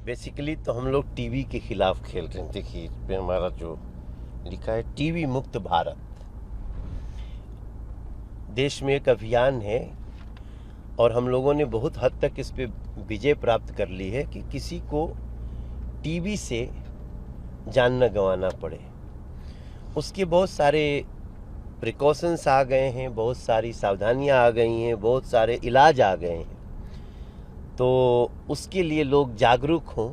Basically तो हम लोग टीवी के खिलाफ खेल रहे हैं। देखिए इस पे हमारा जो लिखा है टीवी मुक्त भारत, देश में एक अभियान है और हम लोगों ने बहुत हद तक इस पे विजय प्राप्त कर ली है कि किसी को टीवी से जान न गंवाना पड़े। उसके बहुत सारे प्रिकॉशंस आ गए हैं, बहुत सारी सावधानियां आ गई हैं, बहुत सारे इलाज आ गए हैं। तो उसके लिए लोग जागरूक हों,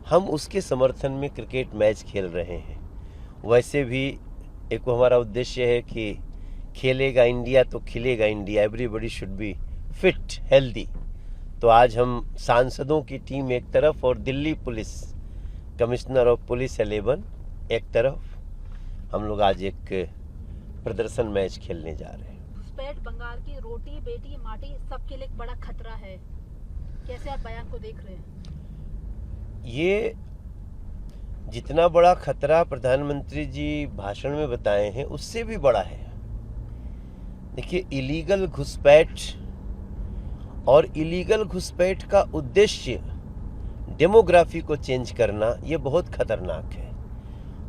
हम उसके समर्थन में क्रिकेट मैच खेल रहे हैं। वैसे भी एक हमारा उद्देश्य है कि खेलेगा इंडिया तो खिलेगा India, everybody should be fit healthy. तो आज हम सांसदों की टीम एक तरफ और Delhi police commissioner of police 11 एक तरफ, हम लोग आज एक प्रदर्शन मैच खेलने जा रहे हैं। घुसपैठ बंगाल की रोटी बेटी माटी सबके लिए एक बड़ा खतरा है, कैसे आप बयान को देख रहे हैं? ये जितना बड़ा खतरा प्रधानमंत्री जी भाषण में बताए हैं उससे भी बड़ा है। देखिए इलीगल घुसपैठ और इलीगल घुसपैठ का उद्देश्य डेमोग्राफी को चेंज करना, ये बहुत खतरनाक है।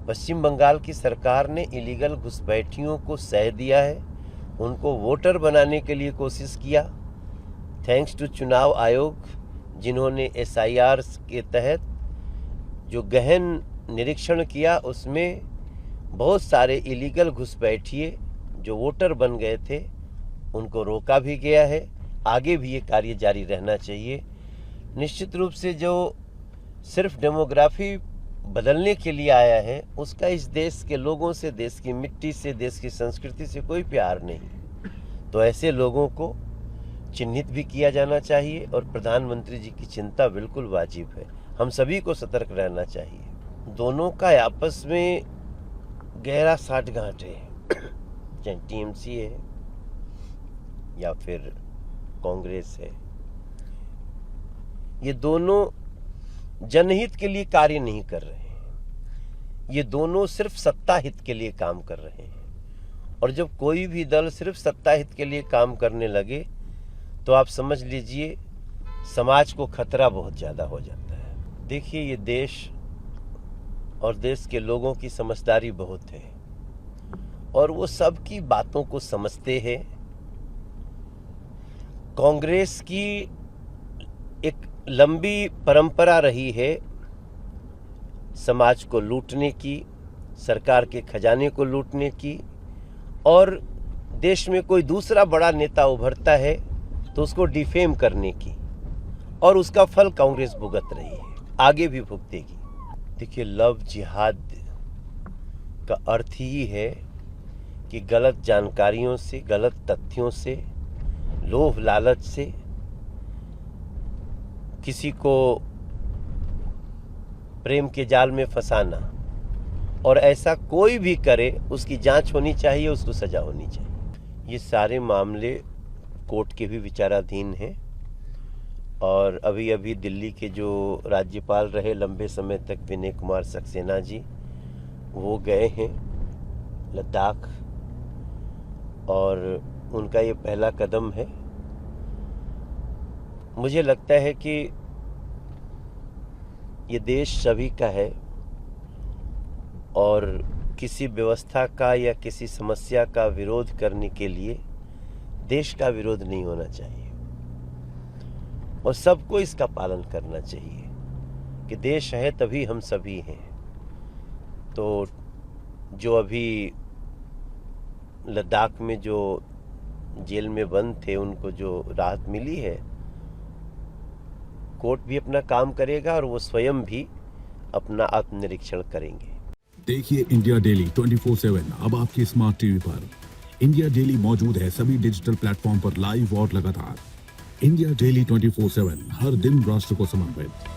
पश्चिम बंगाल की सरकार ने इलीगल घुसपैठियों को सह दिया है, उनको वोटर बनाने के लिए कोशिश किया। थैंक्स टू चुनाव आयोग जिन्होंने SIR के तहत जो गहन निरीक्षण किया, उसमें बहुत सारे इलीगल घुसपैठिए जो वोटर बन गए थे उनको रोका भी गया है। आगे भी ये कार्य जारी रहना चाहिए। निश्चित रूप से जो सिर्फ डेमोग्राफी बदलने के लिए आया है उसका इस देश के लोगों से, देश की मिट्टी से, देश की संस्कृति से कोई प्यार नहीं। तो ऐसे लोगों को चिन्हित भी किया जाना चाहिए और प्रधानमंत्री जी की चिंता बिल्कुल वाजिब है। हम सभी को सतर्क रहना चाहिए। दोनों का आपस में गहरा साठगांठ है, चाहे TMC है या फिर कांग्रेस है। ये दोनों जनहित के लिए कार्य नहीं कर रहे हैं, ये दोनों सिर्फ सत्ता हित के लिए काम कर रहे हैं। और जब कोई भी दल सिर्फ सत्ता हित के लिए काम करने लगे तो आप समझ लीजिए समाज को खतरा बहुत ज़्यादा हो जाता है। देखिए ये देश और देश के लोगों की समझदारी बहुत है और वो सब की बातों को समझते हैं। कांग्रेस की एक लंबी परंपरा रही है समाज को लूटने की, सरकार के खजाने को लूटने की, और देश में कोई दूसरा बड़ा नेता उभरता है तो उसको डिफेम करने की, और उसका फल कांग्रेस भुगत रही है, आगे भी भुगतेगी। देखिए लव जिहाद का अर्थ ही है कि गलत जानकारियों से, गलत तथ्यों से, लोभ लालच से किसी को प्रेम के जाल में फंसाना, और ऐसा कोई भी करे उसकी जांच होनी चाहिए, उसको सजा होनी चाहिए। ये सारे मामले कोर्ट के भी विचाराधीन हैं और अभी अभी दिल्ली के जो राज्यपाल रहे लंबे समय तक विनय कुमार सक्सेना जी, वो गए हैं लद्दाख और उनका ये पहला कदम है। मुझे लगता है कि ये देश सभी का है और किसी व्यवस्था का या किसी समस्या का विरोध करने के लिए देश का विरोध नहीं होना चाहिए और सबको इसका पालन करना चाहिए कि देश है तभी हम सभी हैं। तो जो अभी लद्दाख में जो जेल में बंद थे उनको जो राहत मिली है, कोर्ट भी अपना काम करेगा और वो स्वयं भी अपना आत्मनिरीक्षण करेंगे। देखिए इंडिया डेली 24/7 अब आपके स्मार्ट टीवी पर। इंडिया डेली मौजूद है सभी डिजिटल प्लेटफॉर्म पर लाइव और लगातार। इंडिया डेली 24/7 हर दिन राष्ट्र को समर्पित।